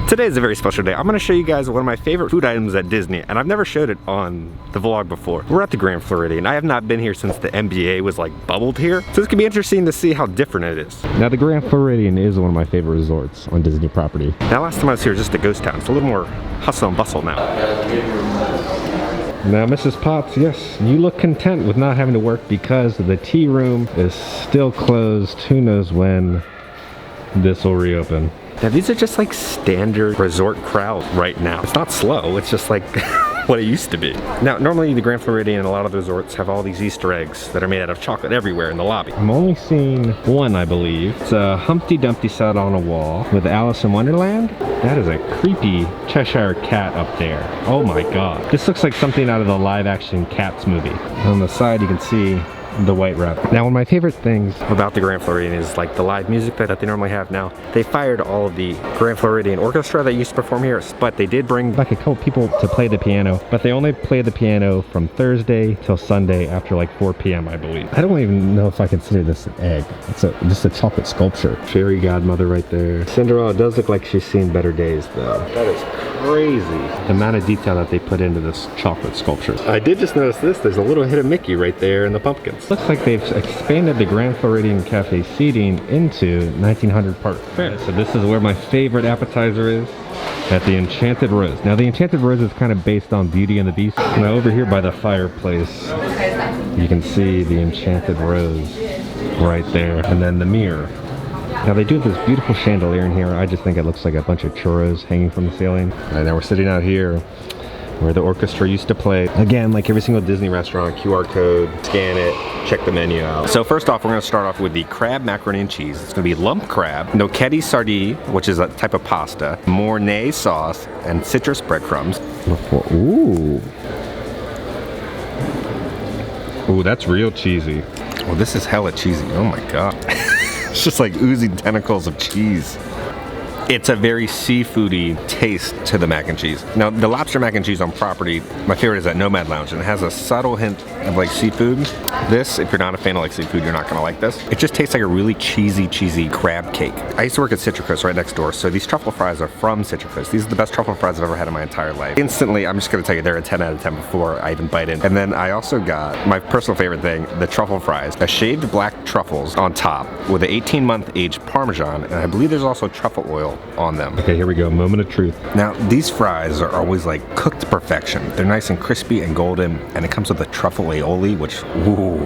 Today is a very special day. I'm gonna show you guys one of my favorite food items at Disney, and I've never showed it on the vlog before. We're at the Grand Floridian. I have not been here since the NBA was like bubbled here, so it's gonna be interesting to see how different it is. Now the Grand Floridian is one of my favorite resorts on Disney property. Now last time I was here, just a ghost town. It's a little more hustle and bustle now. Now, Mrs. Potts, yes, you look content with not having to work because the tea room is still closed. Who knows when this will reopen. Now, these are just like standard resort crowd right now. It's not slow, it's just like what it used to be. Now, normally the Grand Floridian and a lot of the resorts have all these Easter eggs that are made out of chocolate everywhere in the lobby. I'm only seeing one, I believe. It's a Humpty Dumpty set on a wall with Alice in Wonderland. That is a creepy Cheshire cat up there. Oh my god. This looks like something out of the live action Cats movie. On the side you can see the white wrap. Now, one of my favorite things about the Grand Floridian is like the live music that they normally have now. They fired all of the Grand Floridian orchestra that used to perform here, but they did bring like a couple people to play the piano, but they only play the piano from Thursday till Sunday after like 4 p.m. I believe. I don't even know if I consider this an egg. It's just a chocolate sculpture. Fairy godmother right there. Cinderella does look like she's seen better days though. That is crazy. The amount of detail that they put into this chocolate sculpture. I did just notice this. There's a little hit of Mickey right there in the pumpkins. Looks like they've expanded the Grand Floridian Cafe seating into 1900 Park Fair. So this is where my favorite appetizer is, at the Enchanted Rose. Now the Enchanted Rose is kind of based on Beauty and the Beast. Now over here by the fireplace, you can see the Enchanted Rose right there, and then the mirror. Now they do have this beautiful chandelier in here. I just think it looks like a bunch of churros hanging from the ceiling. And now we're sitting out here where the orchestra used to play. Again, like every single Disney restaurant, QR code, scan it, check the menu out. So first off, we're gonna start off with the crab macaroni and cheese. It's gonna be lump crab, gnocchetti sardine, which is a type of pasta, Mornay sauce, and citrus breadcrumbs. Ooh. Ooh, that's real cheesy. Oh, this is hella cheesy. Oh my god. It's just like oozing tentacles of cheese. It's a very seafoody taste to the mac and cheese. Now, the lobster mac and cheese on property, my favorite is at Nomad Lounge, and it has a subtle hint of like seafood. This, if you're not a fan of like seafood, you're not gonna like this. It just tastes like a really cheesy crab cake. I used to work at Citricus right next door, so these truffle fries are from Citricus. These are the best truffle fries I've ever had in my entire life. Instantly, I'm just gonna tell you, they're a 10 out of 10 before I even bite in. And then I also got my personal favorite thing, the truffle fries. A shaved black truffles on top with an 18-month aged Parmesan, and I believe there's also truffle oil on them. Okay, here we go, moment of truth. Now, these fries are always like cooked to perfection. They're nice and crispy and golden, and it comes with a truffle aioli, which, ooh,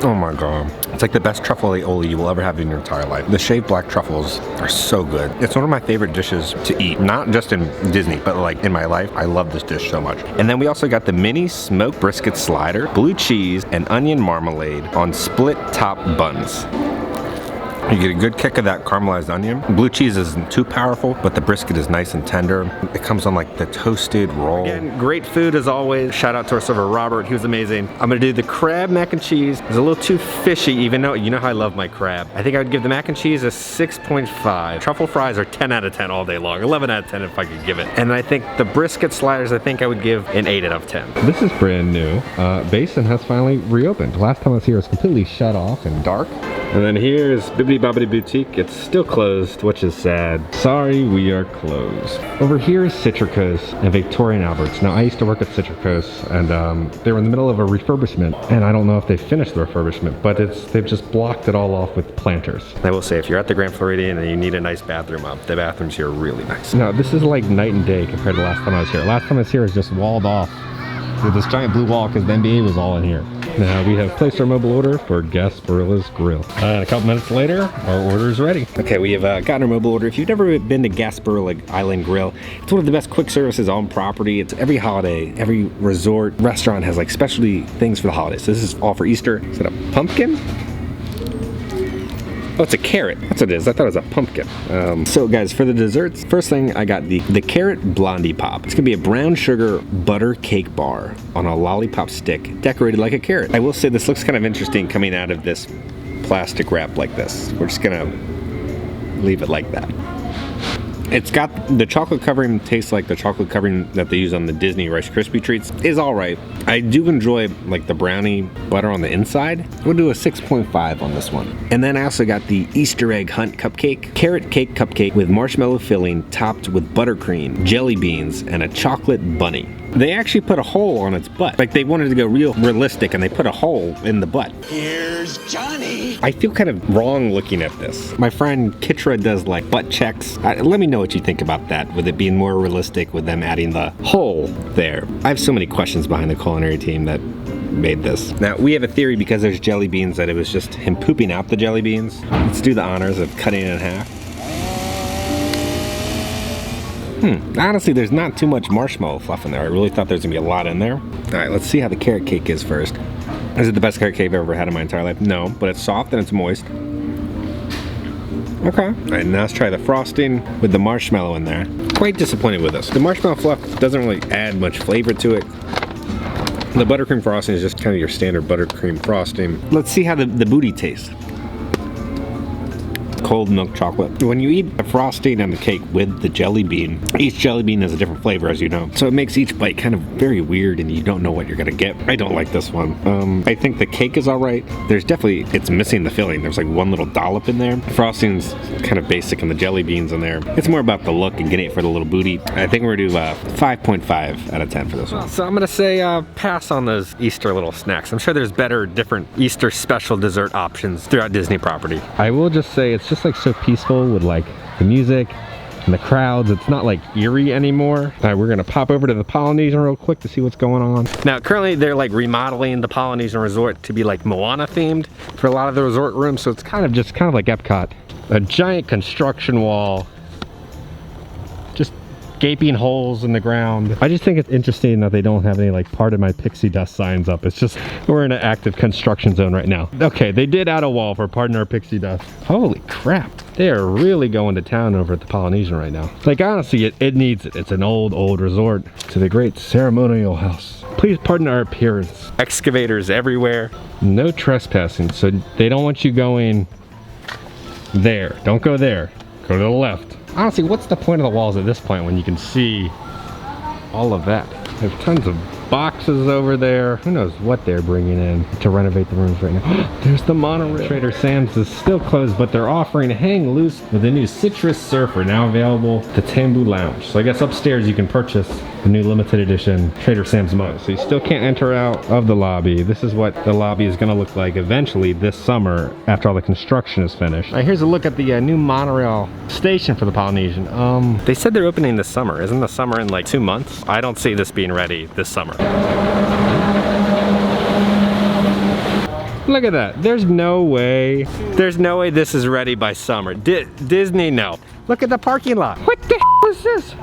oh my god. It's like the best truffle aioli you will ever have in your entire life. The shaved black truffles are so good. It's one of my favorite dishes to eat, not just in Disney, but like in my life. I love this dish so much. And then we also got the mini smoked brisket slider, blue cheese, and onion marmalade on split top buns. You get a good kick of that caramelized onion. Blue cheese isn't too powerful, but the brisket is nice and tender. It comes on like the toasted roll. Again, great food as always. Shout out to our server, Robert. He was amazing. I'm gonna do the crab mac and cheese. It's a little too fishy, even though you know how I love my crab. I think I would give the mac and cheese a 6.5. Truffle fries are 10 out of 10 all day long. 11 out of 10 if I could give it. And I think the brisket sliders, I think I would give an 8 out of 10. This is brand new. Basin has finally reopened. Last time I was here, it was completely shut off and dark. And then here's Bibbidi Bobbidi Boutique. It's still closed, which is sad. Sorry, we are closed. Over here is Citricos and Victoria and Albert's. Now, I used to work at Citricos, and they were in the middle of a refurbishment, and I don't know if they finished the refurbishment, but they've just blocked it all off with planters. I will say, if you're at the Grand Floridian and you need a nice bathroom up, the bathrooms here are really nice. Now, this is like night and day compared to last time I was here. Last time I was here, it was just walled off with this giant blue wall because the NBA was all in here. Now we have placed our mobile order for Gasparilla's Grill. And a couple minutes later, our order is ready. Okay, we have gotten our mobile order. If you've never been to Gasparilla Island Grill, it's one of the best quick services on property. It's every holiday, every resort, restaurant has like specialty things for the holidays. So this is all for Easter. Is it a pumpkin? Oh, it's a carrot. That's what it is. I thought it was a pumpkin. So guys, for the desserts, first thing I got the carrot blondie pop. It's gonna be a brown sugar butter cake bar on a lollipop stick decorated like a carrot. I will say this looks kind of interesting coming out of this plastic wrap like this. We're just gonna leave it like that. It's got the chocolate covering, tastes like the chocolate covering that they use on the Disney Rice Krispie treats. Is all right. I do enjoy like the brownie butter on the inside. We'll do a 6.5 on this one. And then I also got the Easter egg hunt cupcake, carrot cake cupcake with marshmallow filling topped with buttercream, jelly beans, and a chocolate bunny. They actually put a hole on its butt. Like they wanted to go real realistic and they put a hole in the butt. Here's Johnny. I feel kind of wrong looking at this. My friend Kitra does like butt checks. Let me know what you think about that, with it being more realistic with them adding the hole there. I have so many questions behind the culinary team that made this. Now we have a theory, because there's jelly beans, that it was just him pooping out the jelly beans. Let's do the honors of cutting it in half. Honestly, there's not too much marshmallow fluff in there. I really thought there's gonna be a lot in there. All right, let's see how the carrot cake is first. Is it the best carrot cake I've ever had in my entire life? No, but it's soft and it's moist. Okay. All right, now let's try the frosting with the marshmallow in there. Quite disappointed with this. The marshmallow fluff doesn't really add much flavor to it. The buttercream frosting is just kind of your standard buttercream frosting. Let's see how the booty tastes. Cold milk chocolate. When you eat a frosting on the cake with the jelly bean, each jelly bean has a different flavor, as you know. So it makes each bite kind of very weird and you don't know what you're gonna get. I don't like this one. I think the cake is all right. There's definitely, it's missing the filling. There's like one little dollop in there. The frosting's kind of basic and the jelly beans in there. It's more about the look and getting it for the little booty. I think we're gonna do 5.5 out of 10 for this one. So I'm gonna say pass on those Easter little snacks. I'm sure there's better, different Easter special dessert options throughout Disney property. I will just say it's just like so peaceful with like the music and the crowds. It's not like eerie anymore. All right, we're gonna pop over to the Polynesian real quick to see what's going on. Now currently they're like remodeling the Polynesian resort to be like Moana themed for a lot of the resort rooms, so it's kind of like Epcot. A giant construction wall, just gaping holes in the ground. I just think it's interesting that they don't have any like "Pardon my pixie dust" signs up. It's just, we're in an active construction zone right now. Okay, they did add a wall for "Pardon our pixie dust." Holy crap. They are really going to town over at the Polynesian right now. Like honestly, it needs it. It's an old resort. To the great ceremonial house. Please pardon our appearance. Excavators everywhere. No trespassing, so they don't want you going there. Don't go there. Go to the left. Honestly, what's the point of the walls at this point when you can see all of that? There's tons of boxes over there. Who knows what they're bringing in to renovate the rooms right now. There's the monorail. Trader Sam's is still closed, but they're offering Hang Loose with the new Citrus Surfer, now available at the Tambu Lounge. So I guess upstairs you can purchase the new limited edition Trader Sam's mug. So you still can't enter out of the lobby. This is what the lobby is gonna look like eventually this summer after all the construction is finished. Here's a look at the new monorail station for the Polynesian. They said they're opening this summer. Isn't the summer in like 2 months? I don't see this being ready this summer. Look at that. There's no way this is ready by summer. Disney, no. Look at the parking lot. What the hell is this?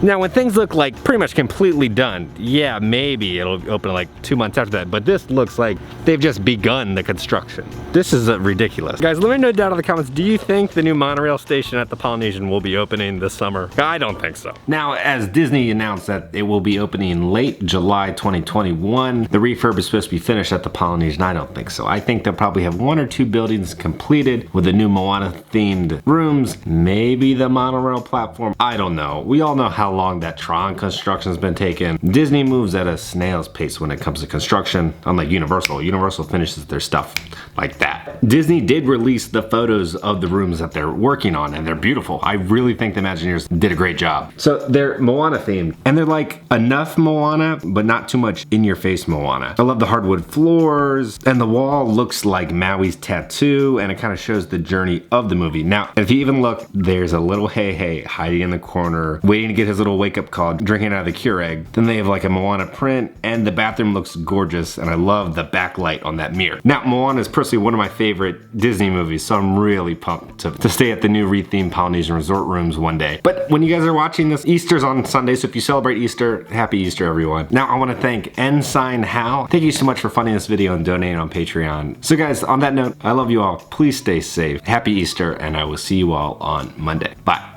Now, when things look like pretty much completely done, yeah, maybe it'll open like 2 months after that, but this looks like they've just begun the construction. This is ridiculous. Guys, let me know down in the comments, do you think the new monorail station at the Polynesian will be opening this summer? I don't think so. Now, as Disney announced that it will be opening late July 2021, the refurb is supposed to be finished at the Polynesian. I don't think so. I think they'll probably have 1 or 2 buildings completed with the new Moana themed rooms, maybe the monorail platform. I don't know. We all know how long that Tron construction's been taking. Disney moves at a snail's pace when it comes to construction, unlike Universal. Universal finishes their stuff like that. Disney did release the photos of the rooms that they're working on, and they're beautiful. I really think the Imagineers did a great job. So they're Moana themed, and they're like enough Moana, but not too much in-your-face Moana. I love the hardwood floors, and the wall looks like Maui's tattoo, and it kind of shows the journey of the movie. Now, if you even look, there's a little Hey hiding in the corner, waiting to get his little wake-up call, drinking out of the Keurig. Then they have like a Moana print, and the bathroom looks gorgeous, and I love the backlight on that mirror. Now, Moana is personally one of my favorite Disney movies, so I'm really pumped to stay at the new rethemed Polynesian resort rooms one day. But when you guys are watching this, Easter's on Sunday, so if you celebrate Easter, happy Easter, everyone. Now, I want to thank Ensign Hal. Thank you so much for funding this video and donating on Patreon. So guys, on that note, I love you all. Please stay safe. Happy Easter, and I will see you all on Monday. Bye.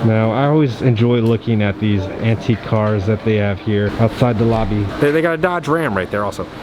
Now, I always always enjoy looking at these antique cars that they have here outside the lobby. They got a Dodge Ram right there also.